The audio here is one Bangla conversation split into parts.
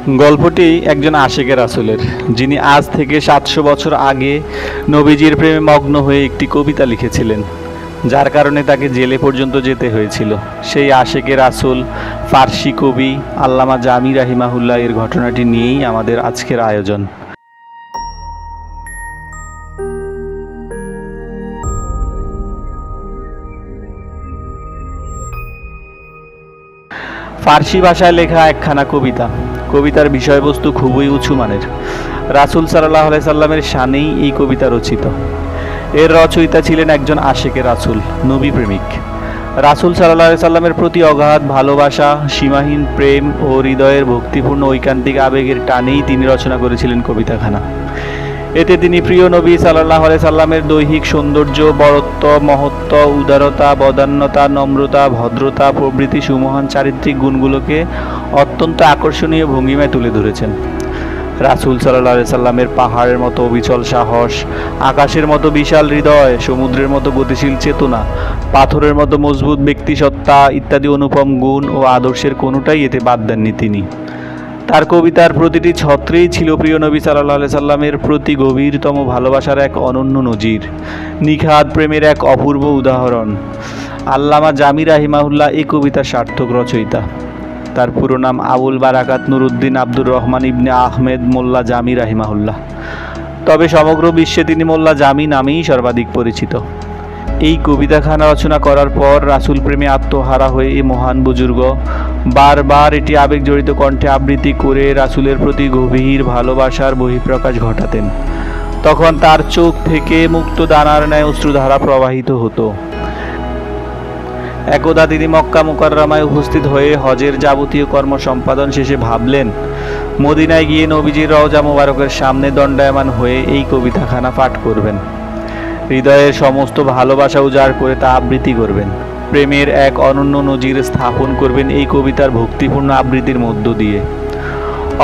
গল্পটি একজন আশিকের রাসূলের, যিনি আজ থেকে ৭০০ বছর আগে নবীজির প্রেমে মগ্ন হয়ে একটি কবিতা লিখেছিলেন, যার কারণে তাকে জেলে পর্যন্ত যেতে হয়েছিল। সেই আশিকের রাসূল ফার্সি কবি আল্লামা জামি রাহিমাহুল্লাহ এর ঘটনাটি নিয়েই আমাদের আজকের আয়োজন। ফার্সি ভাষায় লেখা একখানা কবিতা। কবিতার বিষয়বস্তু খুবই উঁচু মানের। রাসূল সাল্লাল্লাহু আলাইহি সাল্লামের শানেই এই কবিতা রচিত। এর রচয়িতা ছিলেন একজন আশিকের রাসূল, নবী প্রেমিক। রাসূল সাল্লাল্লাহু আলাইহি সাল্লামের প্রতি অগাধ ভালোবাসা, সীমাহীন প্রেম ও হৃদয়ের ভক্তিপূর্ণ ঐকান্তিক আবেগের টানেই তিনি রচনা করেছিলেন কবিতাখানা। এতে তিনি প্রিয় নবী সাল্লাল্লাহু আলাইহি সাল্লামের দৈহিক সৌন্দর্য, বরত্ব, মহত্ব, উদারতা, বদান্যতা, নম্রতা, ভদ্রতা প্রভৃতি সুমহান চারিত্রিক গুণগুলোকে অত্যন্ত আকর্ষণীয় ভঙ্গিমায় তুলে ধরেছেন। রাসূল সাল্লাল্লাহু আলাইহি সাল্লামের পাহাড়ের মতো অবিচল সাহস, আকাশের মতো বিশাল হৃদয়, সমুদ্রের মতো গতিশীল চেতনা, পাথরের মতো মজবুত ব্যক্তিসত্তা ইত্যাদি অনুপম গুণ ও আদর্শের কোনোটাই এতে বাদ দেননি তিনি। তার কবিতার প্রতিটি ছত্রেই ছিল প্রিয় নবী সাল্লাল্লাহু আলাইহি সাল্লামের প্রতি গভীরতম ভালোবাসার এক অনন্য নজির, নিখাদ প্রেমের এক অপূর্ব উদাহরণ। আল্লামা জামি রাহিমাহুল্লাহ এই কবিতার সার্থক রচয়িতা। তার পুরো নাম আবুল বারাকাত নুরউদ্দিন আব্দুর রহমান ইবনে আহমেদ মোল্লা জামি রাহিমাহুল্লাহ। তবে সমগ্র বিশ্বে তিনি মোল্লা জামি নামেই সর্বাধিক পরিচিত। এই কবিতাখানা রচনা করার পর রাসূল প্রেমে আত্মহারা হয়ে এই মহান বুজুর্গ বারবার এটি আবেগজড়িত কণ্ঠে আবৃত্তি করে রাসূলের প্রতি গভীর ভালোবাসার বহিঃপ্রকাশ ঘটাতেন। তখন তার চোখ থেকে মুক্ত দানার ন্যায় অশ্রুধারা প্রবাহিত হতো। একদা তিনি মক্কা মুকাররমায় উপস্থিত হয়ে হজের যাবতীয় কর্ম সম্পাদন শেষে ভাবলেন, মদিনায় গিয়ে নবীজির রওজা মোবারকের সামনে দণ্ডায়মান হয়ে এই কবিতাখানা পাঠ করবেন। হৃদয়ের সমস্ত ভালোবাসা উজাড় করে তা আবৃত্তি করবেন। প্রেমের এক অনন্য নজির স্থাপন করবেন এই কবিতার ভক্তিপূর্ণ আবৃত্তির মধ্য দিয়ে।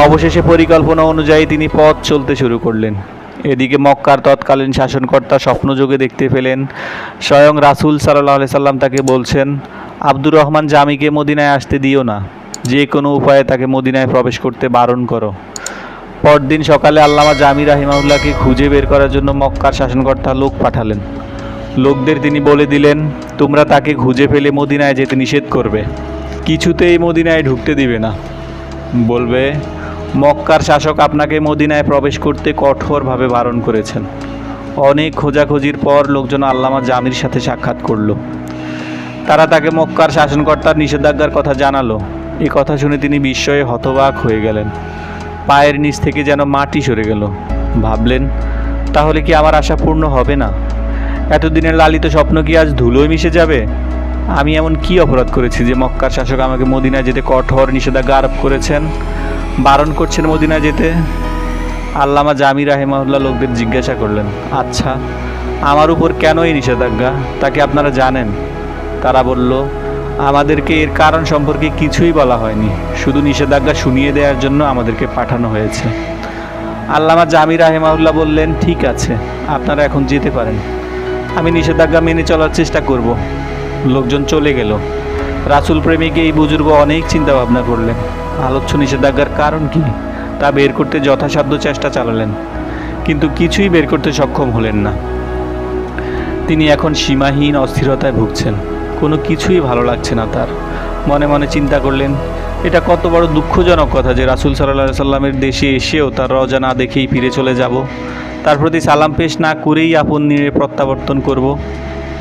অবশেষে পরিকল্পনা অনুযায়ী তিনি পথ চলতে শুরু করলেন। এদিকে মক্কার তৎকালীন শাসনকর্তা স্বপ্নযোগে দেখতে পেলেন স্বয়ং রাসূল সাল্লাল্লাহু আলাইহি সাল্লাম তাকে বলছেন, আব্দুর রহমান জামিকে মদিনায় আসতে দিও না, যে কোনো উপায়ে তাকে মদিনায় প্রবেশ করতে বারণ করো। পরদিন সকালে আল্লামা জামি রাহিমাহুল্লাহকে খুঁজে বের করার জন্য মক্কার শাসনকর্তা লোক পাঠালেন। লোকদের তিনি বলে দিলেন, তোমরা তাকে খুঁজে পেলে মদিনায় যেতে নিষেধ করবে, কিছুতেই মদিনায় ঢুকতে দিবে না। বলবে, মক্কার শাসক আপনাকে মদিনায় প্রবেশ করতে কঠোরভাবে বারণ করেছেন। অনেক খোঁজাখুঁজির পর লোকজন আল্লামা জামির সাথে সাক্ষাৎ করল। তারা তাকে মক্কার শাসনকর্তার নিষেধাজ্ঞার কথা জানালো। এই কথা শুনে তিনি বিস্ময়ে হতবাক হয়ে গেলেন। পায়ের নিচ থেকে যেন মাটি সরে গেল। ভাবলেন, তাহলে কি আমার আশা পূর্ণ হবে না? এতদিনের লালিত স্বপ্ন কি আজ ধুলোয় মিশে যাবে? আমি এমন কি অপরাধ করেছি যে মক্কার শাসক আমাকে মদিনায় যেতে কঠোর নিষেধাজ্ঞা আরোপ করেছেন, বারণ করছেন মদিনায় যেতে? আল্লামা জামি রাহিমাহুল্লাহ লোকদের জিজ্ঞাসা করলেন, আচ্ছা, আমার উপর কেন এই নিষেধাজ্ঞা, তা কি আপনারা জানেন? তারা বলল, আমাদেরকে এর কারণ সম্পর্কে কিছুই বলা হয়নি, শুধু নিষেধাজ্ঞা শুনিয়ে দেওয়ার জন্য আমাদেরকে পাঠানো হয়েছে। আল্লামা জামি রাহিমাহুল্লাহ বললেন, ঠিক আছে, আপনারা এখন যেতে পারেন, আমি নিষেধাজ্ঞা মেনে চলার চেষ্টা করব। লোকজন চলে গেল। রাসূল প্রেমিক এই বুজুর্গ অনেক চিন্তা ভাবনা করলেন। আলোচ্য নিষেধাজ্ঞার কারণ কি তা বের করতে যথাসাধ্য চেষ্টা চালালেন, কিন্তু কিছুই বের করতে সক্ষম হলেন না। তিনি এখন সীমাহীন অস্থিরতায় ভুগছেন। কোনো কিছুই ভালো লাগছে না তার। মনে মনে চিন্তা করলেন, এটা কত বড় দুঃখজনক কথা যে রাসূল সাল্লাল্লাহু আলাইহি সাল্লামের দেশে এসেও তার রওজা না দেখেই ফিরে চলে যাব, তার প্রতি সালাম পেশ না করেই আপন নিয়ে প্রত্যাবর্তন করব।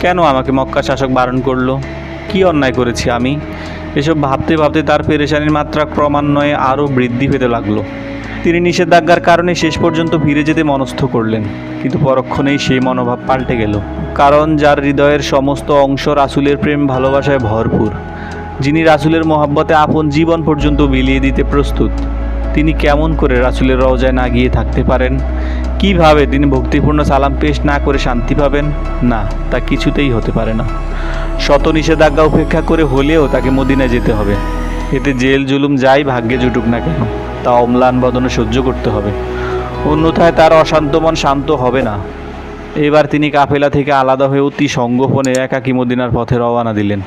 কেন আমাকে মক্কা শাসক বারণ করলো? কি অন্যায় করেছি আমি? এসব ভাবতে ভাবতে তার পেরেশানির মাত্রা ক্রমান্বয়ে আরও বৃদ্ধি পেতে লাগলো। তিনি নিষেধাজ্ঞার কারণে শেষ পর্যন্ত ফিরে যেতে মনস্থ করলেন, কিন্তু পরক্ষণেই সেই মনোভাব পাল্টে গেল। কারণ যার হৃদয়ের সমস্ত অংশ রাসূলের প্রেম ভালোবাসায় ভরপুর, যিনি রাসূলের মহব্বতে আপন জীবন পর্যন্ত বিলিয়ে দিতে প্রস্তুত, তিনি কেমন করে রাসূলের রওজায় না গিয়ে থাকতে পারেন? কিভাবে তিনি ভক্তিপূর্ণ সালাম পেশ না করে শান্তি পাবেন? না, তা কিছুতেই হতে পারে না। শত নিষেধাজ্ঞা উপেক্ষা করে হলেও তাকে মদিনায় যেতে হবে। এতে জেল জুলুম যাই ভাগ্যে জুটুক না কেন, তা অম্লান বদনে সহ্য করতে হবে, অন্যথায় তার অশান্ত মন শান্ত হবে না। এবার তিনি কাফেলা থেকে আলাদা হয়ে অতি সঙ্গোপনে একাকী মদিনার পথে রওনা দিলেন।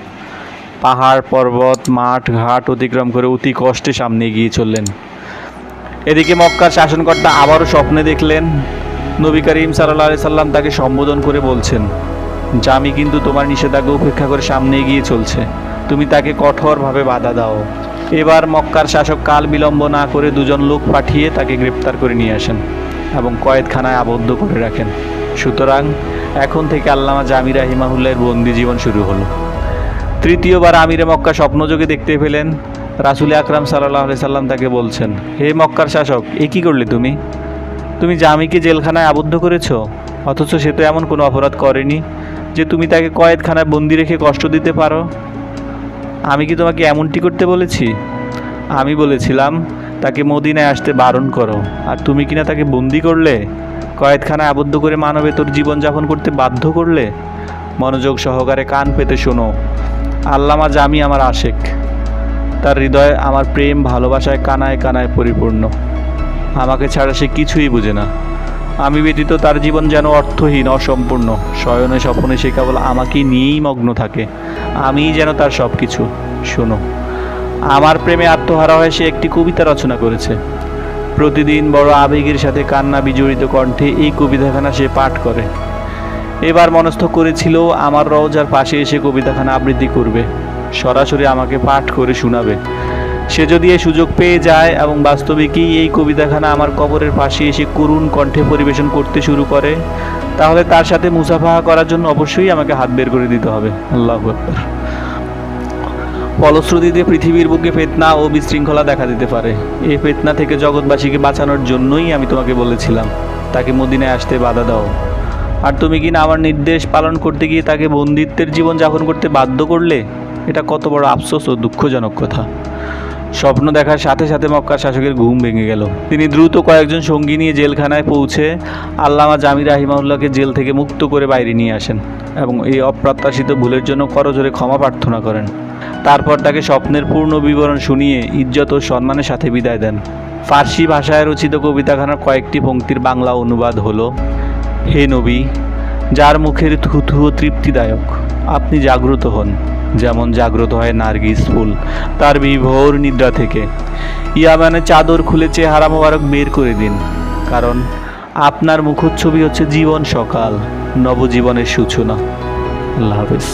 পাহাড় পর্বত মাঠ ঘাট অতিক্রম করে অতি কষ্টে সামনে এগিয়ে চললেন। এদিকে মক্কার শাসনকর্তা আবারও স্বপ্নে দেখলেন নবী করিম সাল্লাল্লাহু আলাইহি সাল্লাম তাকে সম্বোধন করে বলছেন, জামি কিন্তু তোমার নিষেধাজ্ঞা উপেক্ষা করে সামনে এগিয়ে চলছে, তুমি তাকে কঠোরভাবে বাধা দাও। এবার মক্কার শাসক কাল বিলম্ব না করে দুজন লোক পাঠিয়ে তাকে গ্রেপ্তার করে নিয়ে আসেন এবং কয়েদখানায় আবদ্ধ করে রাখেন। সুতরাং এখন থেকে আল্লামা জামি রাহিমাহুল্লাহের বন্দি জীবন শুরু হলো। তৃতীয়বার আমিরে মক্কা স্বপ্নযোগে দেখতে পেলেন রাসূল আকরাম সাল্লাল্লাহু আলাইহি সাল্লাম তাকে বলছেন, হে মক্কার শাসক, এ কী করলে তুমি? তুমি জামিকে জেলখানায় আবদ্ধ করেছো, অথচ সে তো এমন কোনো অপরাধ করেনি যে তুমি তাকে কয়েদখানায় বন্দি রেখে কষ্ট দিতে পারো। আমি কি তোমাকে এমনটি করতে বলেছি? আমি বলেছিলাম তাকে মদিনায় আসতে বারণ করো, আর তুমি কিনা তাকে বন্দি করলে, কয়েদখানায় আবদ্ধ করে মানবেতর জীবনযাপন করতে বাধ্য করলে। মনোযোগ সহকারে কান পেতে শোনো, আল্লামা জামি আমার আশেক, তার হৃদয় আমার প্রেম ভালোবাসায় কানায় কানায় পরিপূর্ণ। আমাকে ছাড়া সে কিছুই বোঝে না। আমি ব্যতীত তার জীবন যেন অর্থহীন, অসম্পূর্ণ। শয়নে স্বপ্নে সে কেবল আমাকেই নিয়েই মগ্ন থাকে, আমিই যেন তার সব কিছু। শোনো, আমার প্রেমে আত্মহারা হয়ে সে একটি কবিতা রচনা করেছে। প্রতিদিন বড় আবেগের সাথে কান্না বিজড়িত কণ্ঠে এই কবিতাখানা সে পাঠ করে। এবার মনস্থ করেছিল আমার রওজার পাশে এসে কবিতাখানা আবৃত্তি করবে, সরাসরি আমাকে পাঠ করে শোনাবে। সে যদি এই সুযোগ পেয়ে যায় এবং বাস্তবিকই এই কবিতাখানা আমার কবরের পাশে এসে করুণ কণ্ঠে পরিবেশন করতে শুরু করে, তাহলে তার সাথে মুসাফাহা করার জন্য অবশ্যই আমাকে হাত বের করে দিতে হবে। আল্লাহু আকবার। ফলশ্রুতিতে পৃথিবীর বুকে ফিতনা ও বিশৃঙ্খলা দেখা দিতে পারে। এই ফিতনা থেকে জগৎবাসীকে বাঁচানোর জন্যই আমি তোমাকে বলেছিলাম তাকে মদিনায় আসতে বাধা দাও, আর তুমি কিনা আমার নির্দেশ পালন করতে গিয়ে তাকে বন্দিত্বের জীবন যাপন করতে বাধ্য করলে। এটা কত বড় আফসোস ও দুঃখজনক কথা। স্বপ্ন দেখার সাথে সাথে মক্কার শাসকের ঘুম ভেঙে গেল। তিনি দ্রুত কয়েকজন সঙ্গী নিয়ে জেলখানায় পৌঁছে আল্লামা জামি রাহিমাহুল্লাহকে জেল থেকে মুক্ত করে বাইরে নিয়ে আসেন এবং এই অপ্রত্যাশিত ভুলের জন্য করজোরে ক্ষমা প্রার্থনা করেন। তারপর তাকে স্বপ্নের পূর্ণ বিবরণ শুনিয়ে ইজ্জত ও সম্মানের সাথে বিদায় দেন। ফার্সি ভাষায় রচিত কবিতাখানার কয়েকটি পংক্তির বাংলা অনুবাদ হলো, হে নবী, যার মুখের থুথু তৃপ্তিদায়ক, আপনি জাগ্রত হন যেমন জাগ্রত হয় নার্গিস ফুল তার বিভোর নিদ্রা থেকে। ইয়ামানের চাদর খুলে চেহারা মোবারক বের করে দিন, কারণ আপনার মুখচ্ছবি হচ্ছে জীবন সকাল, নবজীবনের সূচনা। আল্লাহ হাফেজ।